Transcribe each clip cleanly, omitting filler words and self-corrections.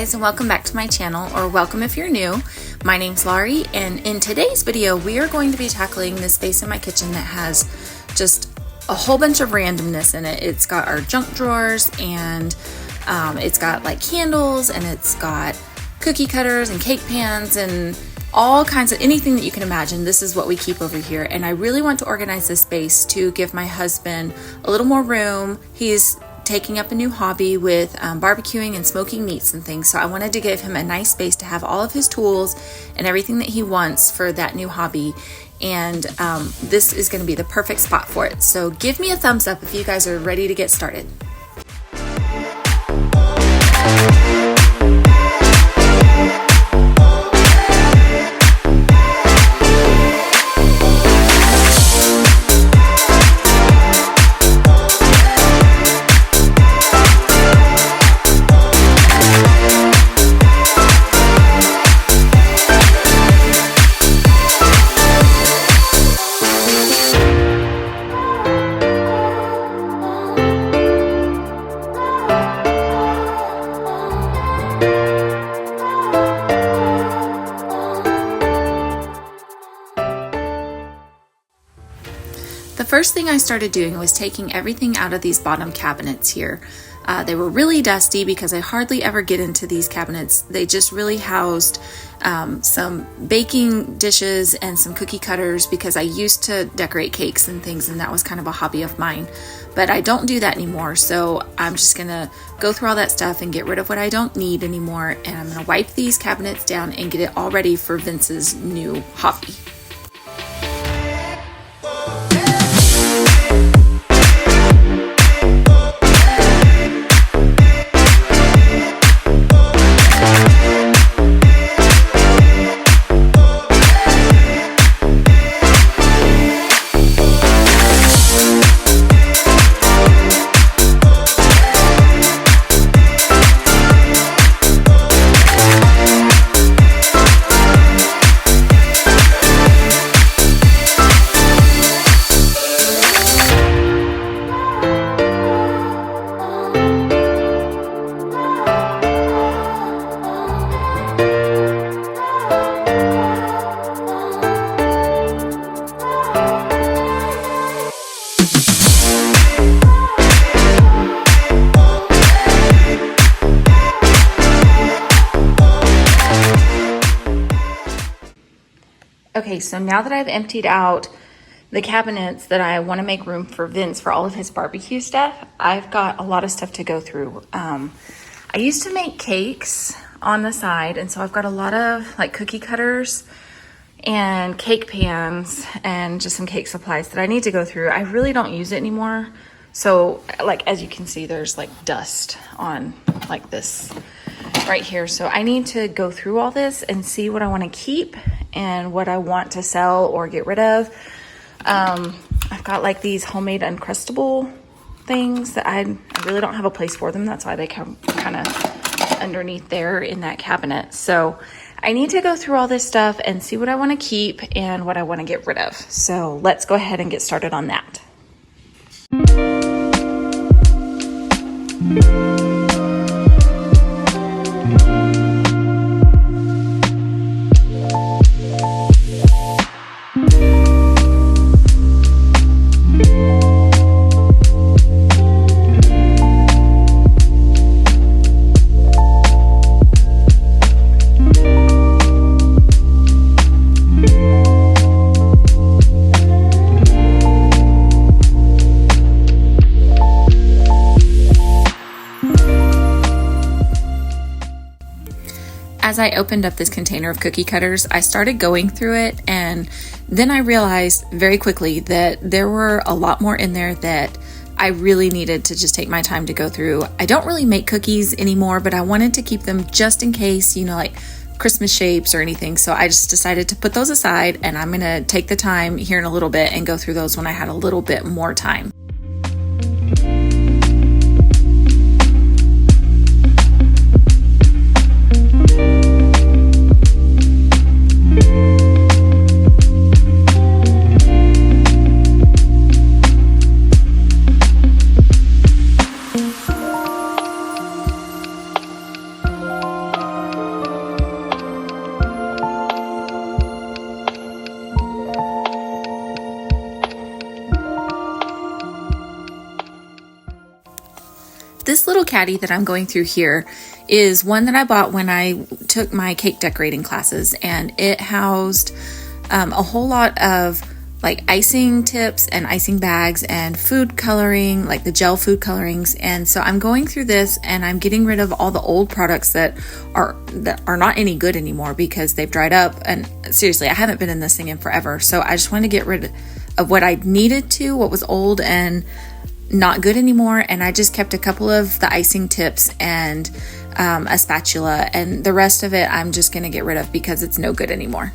guys, and welcome back to my channel, or welcome if you're new. My name's Laurie, and in today's video we are going to be tackling this space in my kitchen that has just a whole bunch of randomness in it. It's got our junk drawers, and it's got like candles, and it's got cookie cutters and cake pans and all kinds of anything that you can imagine. This is what we keep over here, and I really want to organize this space to give my husband a little more room. He's taking up a new hobby with barbecuing and smoking meats and things, so I wanted to give him a nice space to have all of his tools and everything that he wants for that new hobby, and this is going to be the perfect spot for it. So give me a thumbs up if you guys are ready to get started. The first thing I started doing was taking everything out of these bottom cabinets here. They were really dusty because I hardly ever get into these cabinets. They just really housed some baking dishes and some cookie cutters because I used to decorate cakes and things, and that was kind of a hobby of mine. But I don't do that anymore, so I'm just gonna go through all that stuff and get rid of what I don't need anymore, and I'm gonna wipe these cabinets down and get it all ready for Vince's new hobby. Okay, so now that I've emptied out the cabinets that I want to make room for Vince for all of his barbecue stuff, I've got a lot of stuff to go through. I used to make cakes on the side, and so I've got a lot of like cookie cutters and cake pans and just some cake supplies that I need to go through. I really don't use it anymore. So like, as you can see, there's like dust on like this right here. So I need to go through all this and see what I want to keep and what I want to sell or get rid of. I've got like these homemade Uncrustable things that I really don't have a place for them. That's why they come kind of underneath there in that cabinet. So I need to go through all this stuff and see what I want to keep and what I want to get rid of. So let's go ahead and get started on that. As I opened up this container of cookie cutters, I started going through it, and then I realized very quickly that there were a lot more in there that I really needed to just take my time to go through. I don't really make cookies anymore, but I wanted to keep them just in case, you know, like Christmas shapes or anything. So I just decided to put those aside, and I'm gonna take the time here in a little bit and go through those when I had a little bit more time. this little caddy that I'm going through here is one that I bought when I took my cake decorating classes, and it housed a whole lot of like icing tips and icing bags and food coloring, like the gel food colorings. And so I'm going through this and I'm getting rid of all the old products that are not any good anymore because they've dried up. And seriously, I haven't been in this thing in forever. So I just wanted to get rid of what I needed to, what was old and not good anymore. And I just kept a couple of the icing tips and a spatula, and the rest of it I'm just going to get rid of because it's no good anymore.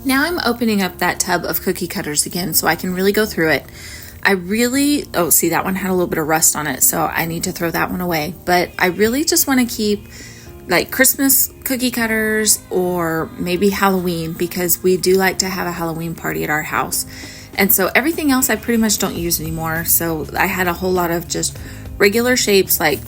Now I'm opening up that tub of cookie cutters again so I can really go through it. See, that one had a little bit of rust on it, so I need to throw that one away. But I really just want to keep like Christmas cookie cutters or maybe Halloween, because we do like to have a Halloween party at our house. And so everything else I pretty much don't use anymore. So I had a whole lot of just regular shapes like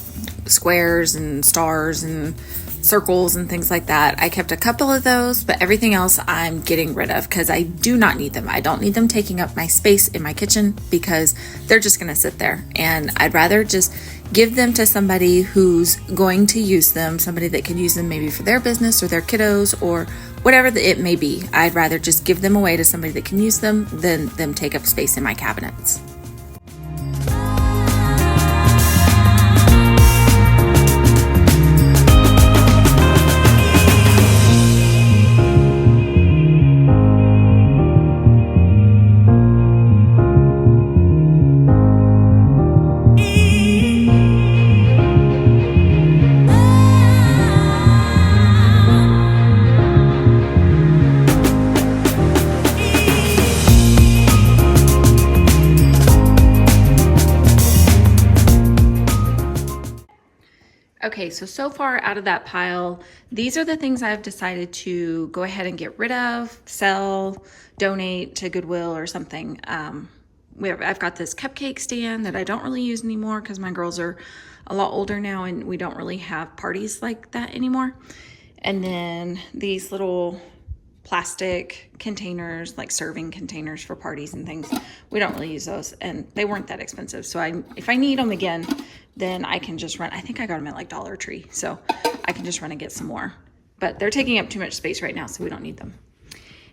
squares and stars and circles and things like that. I kept a couple of those, but everything else I'm getting rid of because I do not need them. I don't need them taking up my space in my kitchen because they're just going to sit there, and I'd rather just give them to somebody who's going to use them, somebody that can use them maybe for their business or their kiddos or whatever it may be. I'd rather just give them away to somebody that can use them than them take up space in my cabinets. Okay, so far out of that pile, these are the things I've decided to go ahead and get rid of, sell, donate to Goodwill or something. I've got this cupcake stand that I don't really use anymore because my girls are a lot older now and we don't really have parties like that anymore. And then these little plastic containers, like serving containers for parties and things. We don't really use those, and they weren't that expensive. So if I need them again, then I can just run. I think I got them at like Dollar Tree, so I can just run and get some more. But they're taking up too much space right now, so we don't need them.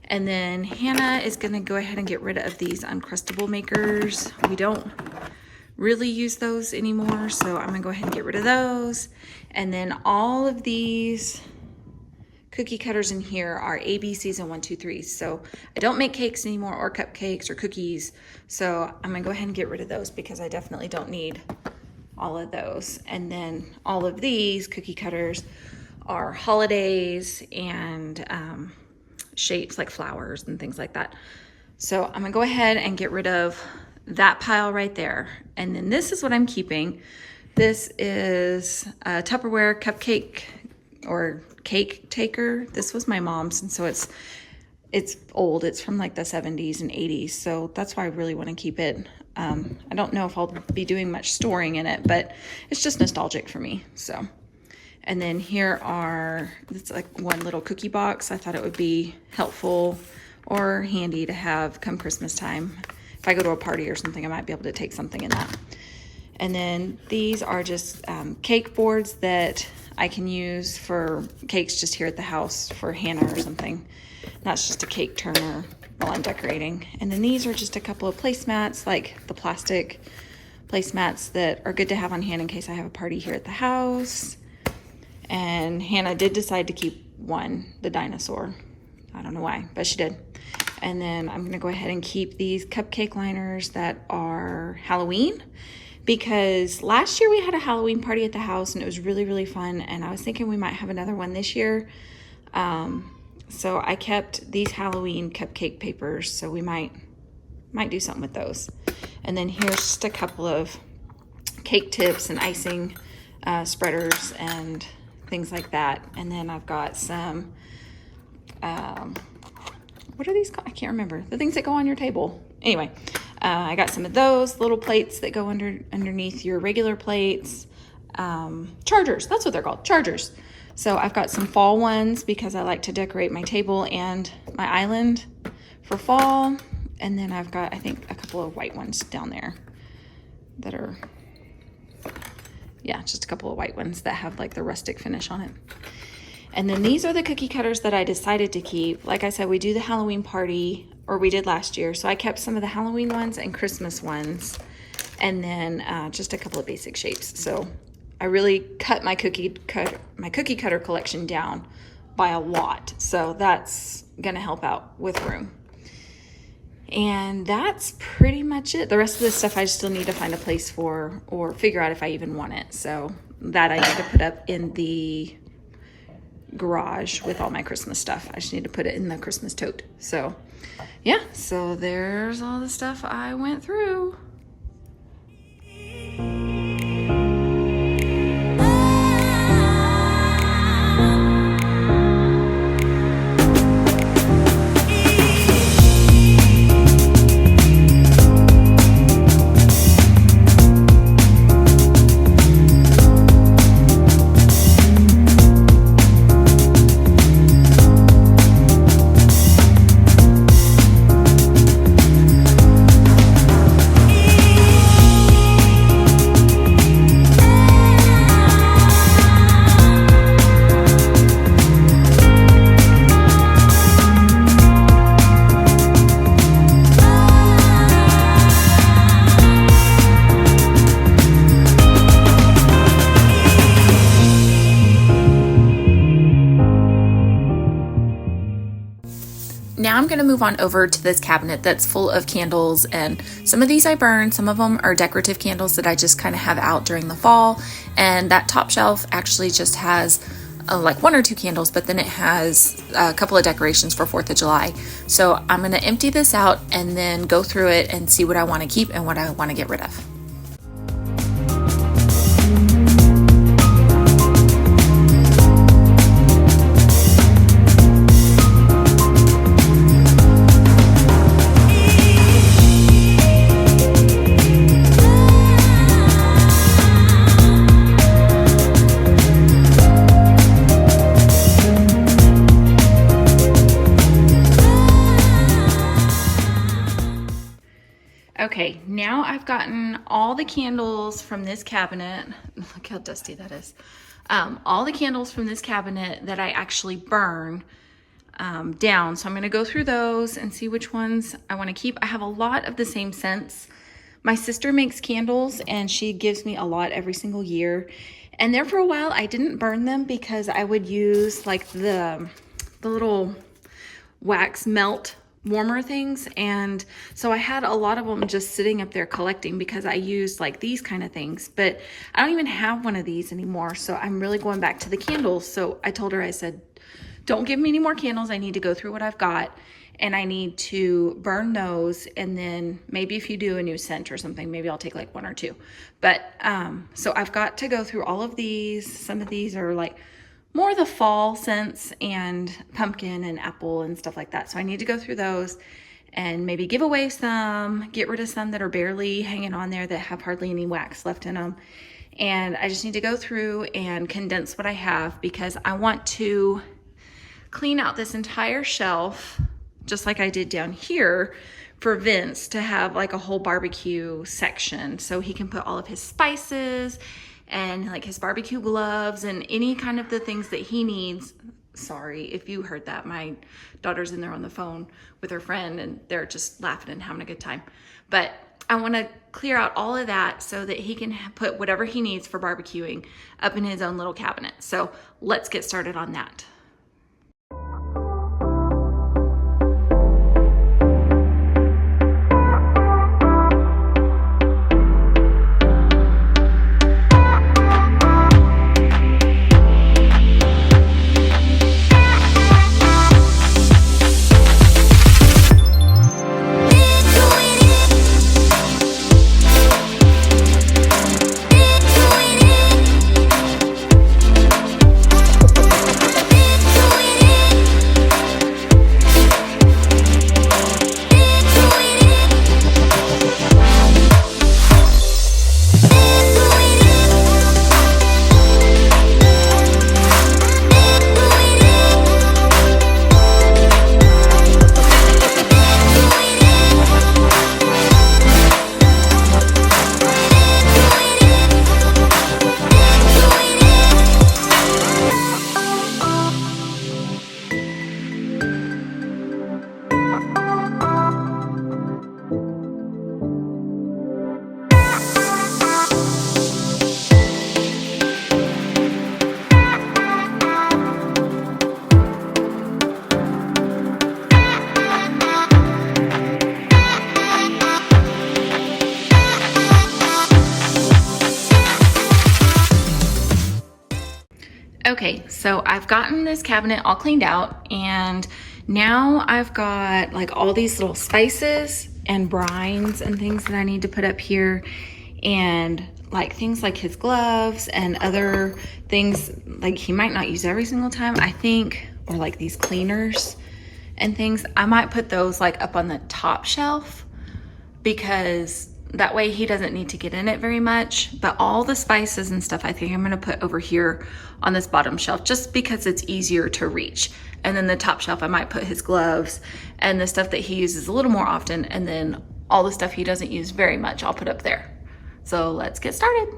And then Hannah is gonna go ahead and get rid of these Uncrustable makers. We don't really use those anymore, so I'm gonna go ahead and get rid of those. And then all of these cookie cutters in here are ABCs and 1, 2, 3s. So I don't make cakes anymore or cupcakes or cookies. So I'm gonna go ahead and get rid of those because I definitely don't need all of those. And then all of these cookie cutters are holidays and shapes like flowers and things like that. So I'm gonna go ahead and get rid of that pile right there. And then this is what I'm keeping. This is a Tupperware cupcake or cake taker. This was my mom's, and so it's old. It's from like the 70s and 80s, so that's why I really want to keep it. I don't know if I'll be doing much storing in it, but it's just nostalgic for me. So, and then here it's like one little cookie box. I thought it would be helpful or handy to have come Christmas time. If I go to a party or something, I might be able to take something in that. And then these are just cake boards that I can use for cakes just here at the house for Hannah or something. That's just a cake turner while I'm decorating. And then these are just a couple of placemats, like the plastic placemats that are good to have on hand in case I have a party here at the house. And Hannah did decide to keep one, the dinosaur. I don't know why, but she did. And then I'm gonna go ahead and keep these cupcake liners that are Halloween, because last year we had a Halloween party at the house and it was really, really fun. And I was thinking we might have another one this year. So I kept these Halloween cupcake papers, so we might do something with those. And then here's just a couple of cake tips and icing spreaders and things like that. And then I've got some, what are these called? I can't remember. The things that go on your table. Anyway, I got some of those little plates that go underneath your regular plates. Chargers, that's what they're called, chargers. So I've got some fall ones because I like to decorate my table and my island for fall. And then I've got, I think, a couple of white ones down there that are, yeah, just a couple of white ones that have like the rustic finish on it. And then these are the cookie cutters that I decided to keep. Like I said, we do the Halloween party, or we did last year. So I kept some of the Halloween ones and Christmas ones, and then just a couple of basic shapes. So I really cut my cookie cutter collection down by a lot. So that's gonna help out with room. And that's pretty much it. The rest of this stuff I still need to find a place for, or figure out if I even want it. So that I need to put up in the garage with all my Christmas stuff. I just need to put it in the Christmas tote. So yeah, so there's all the stuff I went through. Now I'm going to move on over to this cabinet that's full of candles, and some of these I burn, some of them are decorative candles that I just kind of have out during the fall. And that top shelf actually just has like 1 or 2 candles, but then it has a couple of decorations for 4th of July. So I'm going to empty this out and then go through it and see what I want to keep and what I want to get rid of. Okay, now I've gotten all the candles from this cabinet. Look how dusty that is. All the candles from this cabinet that I actually burn down. So I'm gonna go through those and see which ones I wanna keep. I have a lot of the same scents. My sister makes candles and she gives me a lot every single year. And there for a while, I didn't burn them because I would use like the little wax melt warmer things, and so I had a lot of them just sitting up there collecting because I used like these kind of things, but I don't even have one of these anymore. So I'm really going back to the candles. So I told her, I said, don't give me any more candles. I need to go through what I've got and I need to burn those, and then maybe if you do a new scent or something, maybe I'll take like 1 or 2. But so I've got to go through all of these. Some of these are like more the fall scents and pumpkin and apple and stuff like that. So I need to go through those and maybe give away some, get rid of some that are barely hanging on there that have hardly any wax left in them. And I just need to go through and condense what I have because I want to clean out this entire shelf, just like I did down here, for Vince to have like a whole barbecue section so he can put all of his spices and like his barbecue gloves and any kind of the things that he needs. Sorry if you heard that. My daughter's in there on the phone with her friend and they're just laughing and having a good time. But I want to clear out all of that so that he can put whatever he needs for barbecuing up in his own little cabinet. So let's get started on that. Okay, so I've gotten this cabinet all cleaned out, and now I've got like all these little spices and brines and things that I need to put up here, and like things like his gloves and other things like he might not use every single time, I think, or like these cleaners and things. I might put those like up on the top shelf because that way he doesn't need to get in it very much. But all the spices and stuff, I think I'm gonna put over here on this bottom shelf just because it's easier to reach. And then the top shelf, I might put his gloves and the stuff that he uses a little more often. And then all the stuff he doesn't use very much, I'll put up there. So let's get started.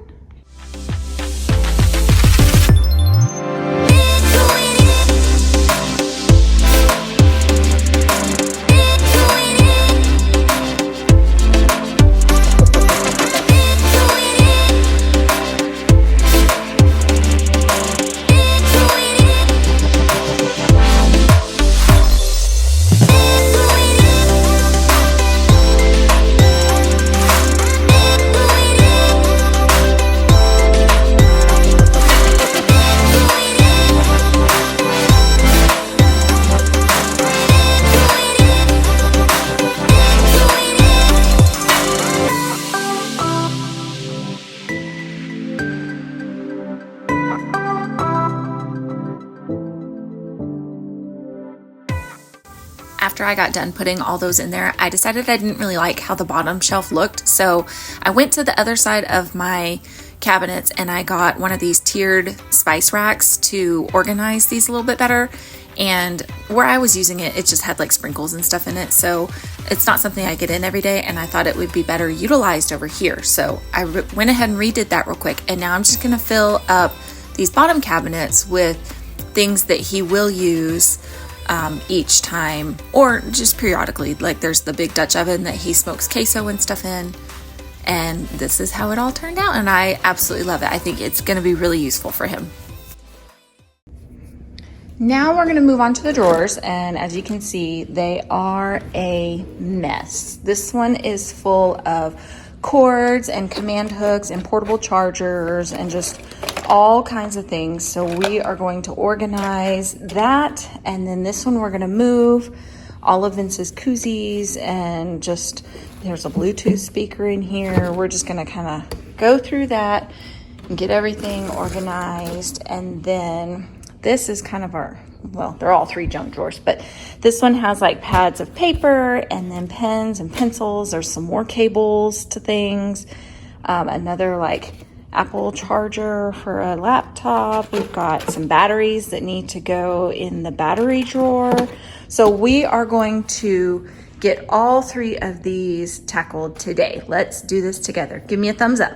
After I got done putting all those in there, I decided I didn't really like how the bottom shelf looked. So I went to the other side of my cabinets and I got one of these tiered spice racks to organize these a little bit better. And where I was using it, it just had like sprinkles and stuff in it. So it's not something I get in every day, and I thought it would be better utilized over here. So I went ahead and redid that real quick. And now I'm just gonna fill up these bottom cabinets with things that he will use each time, or just periodically. Like there's the big Dutch oven that he smokes queso and stuff in, and this is how it all turned out, and I absolutely love it. I think it's going to be really useful for him. Now we're going to move on to the drawers, and as you can see, they are a mess. This one is full of cords and command hooks and portable chargers and just all kinds of things. So we are going to organize that, and then this one we're going to move all of Vince's koozies, and just there's a Bluetooth speaker in here. We're just going to kind of go through that and get everything organized. And then this is kind of our, well, they're all three junk drawers, but this one has like pads of paper and then pens and pencils. There's some more cables to things, another like Apple charger for a laptop. We've got some batteries that need to go in the battery drawer. So we are going to get all three of these tackled today. Let's do this together. Give me a thumbs up.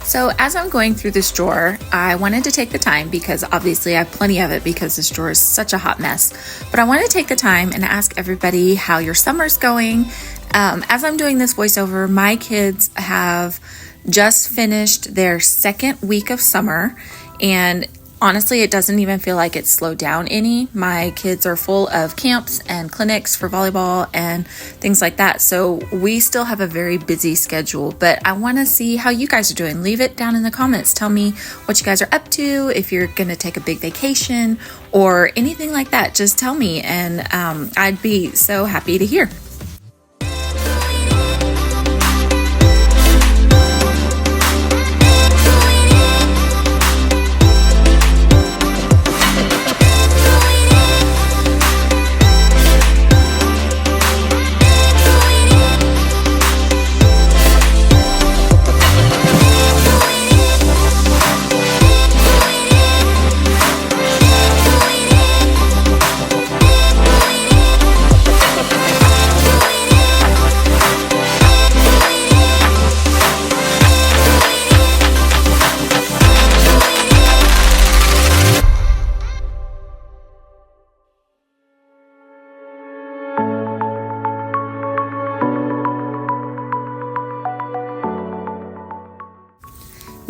So as I'm going through this drawer, I wanted to take the time, because obviously I have plenty of it because this drawer is such a hot mess, but I wanted to take the time and ask everybody how your summer's going. As I'm doing this voiceover, my kids have just finished their second week of summer, and honestly, it doesn't even feel like it's slowed down any. My kids are full of camps and clinics for volleyball and things like that. So we still have a very busy schedule, but I want to see how you guys are doing. Leave it down in the comments. Tell me what you guys are up to, if you're going to take a big vacation or anything like that. Just tell me, and I'd be so happy to hear.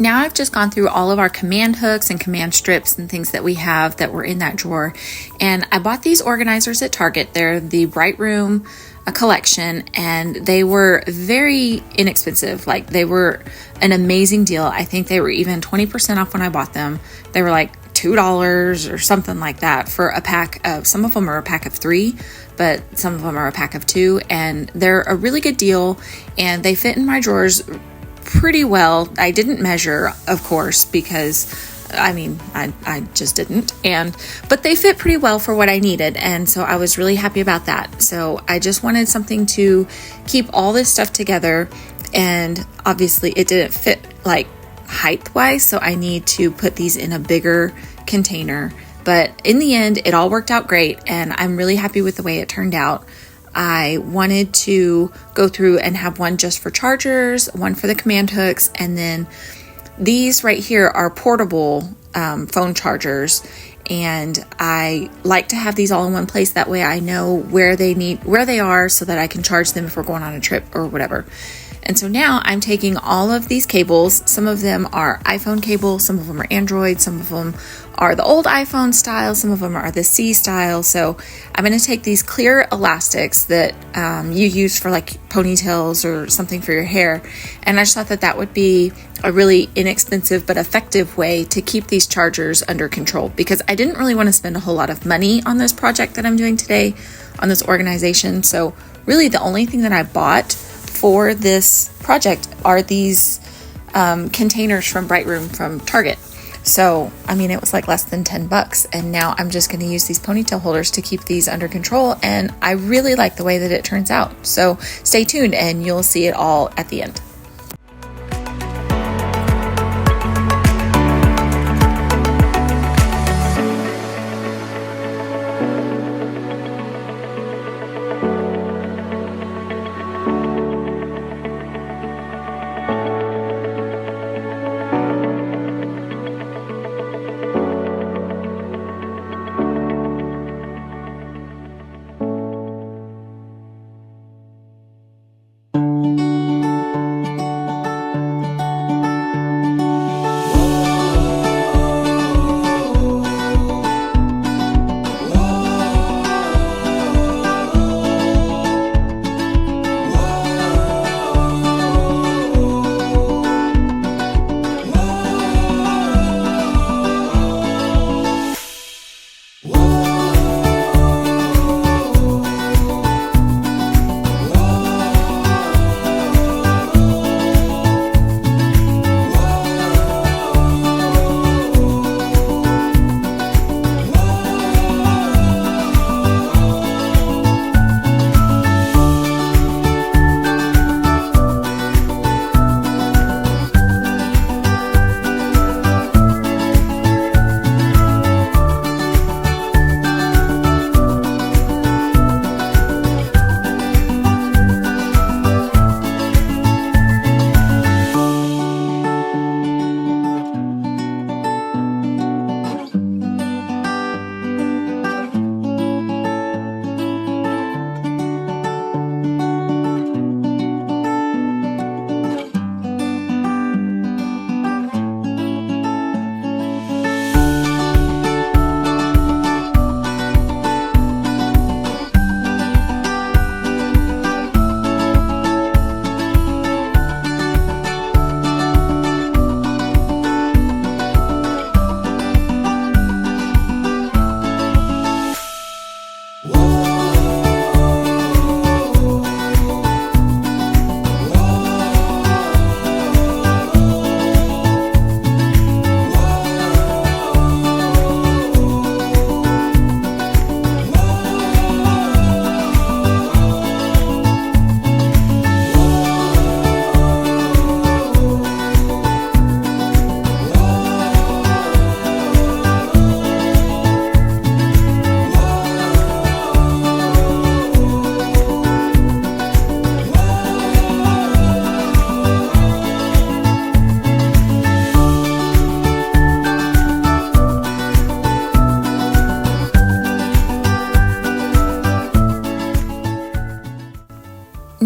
Now I've just gone through all of our command hooks and command strips and things that we have that were in that drawer. And I bought these organizers at Target. They're the Bright Room collection, and they were very inexpensive. Like, they were an amazing deal. I think they were even 20% off when I bought them. They were like $2 or something like that for a pack of, some of them are a pack of 3, but some of them are a pack of 2, and they're a really good deal, and they fit in my drawers pretty well. I didn't measure, of course, because I just didn't, but they fit pretty well for what I needed, and so I was really happy about that. So I just wanted something to keep all this stuff together, and obviously it didn't fit like height wise, so I need to put these in a bigger container. But in the end, it all worked out great, and I'm really happy with the way it turned out. I wanted to go through and have one just for chargers, one for the command hooks, and then these right here are portable phone chargers, and I like to have these all in one place. That way I know where they are, so that I can charge them if we're going on a trip or whatever. And so now I'm taking all of these cables. Some of them are iPhone cables, some of them are Android, some of them are the old iPhone style, some of them are the C style. So I'm going to take these clear elastics that you use for like ponytails or something for your hair. And I just thought that would be a really inexpensive but effective way to keep these chargers under control, because I didn't really want to spend a whole lot of money on this project that I'm doing today, on this organization. So really the only thing that I bought for this project are these containers from Bright Room from Target. So, it was like less than $10, and now I'm just going to use these ponytail holders to keep these under control, and I really like the way that it turns out. So stay tuned and you'll see it all at the end.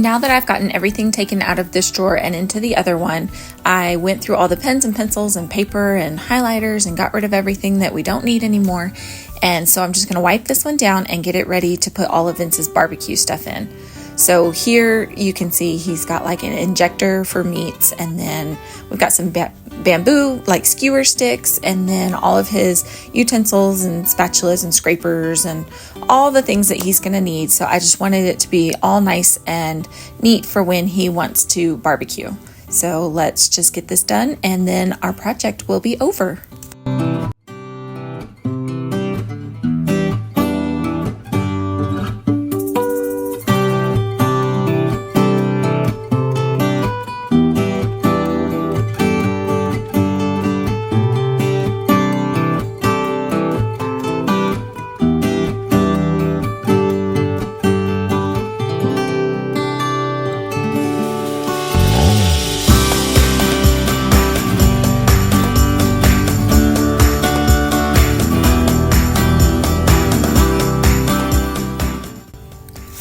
now that I've gotten everything taken out of this drawer and into the other one, I went through all the pens and pencils and paper and highlighters and got rid of everything that we don't need anymore. And so I'm just going to wipe this one down and get it ready to put all of Vince's barbecue stuff in. So here you can see he's got like an injector for meats, and then we've got some bamboo like skewer sticks, and then all of his utensils and spatulas and scrapers and all the things that he's going to need. So I just wanted it to be all nice and neat for when he wants to barbecue. So let's just get this done, and then our project will be over.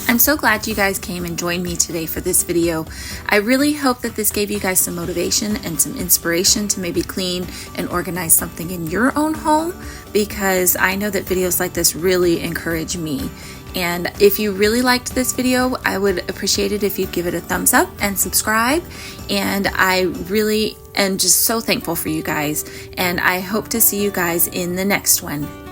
I'm so glad you guys came and joined me today for this video. I really hope that this gave you guys some motivation and some inspiration to maybe clean and organize something in your own home, because I know that videos like this really encourage me. And if you really liked this video, I would appreciate it if you'd give it a thumbs up and subscribe. And I really am just so thankful for you guys. And I hope to see you guys in the next one.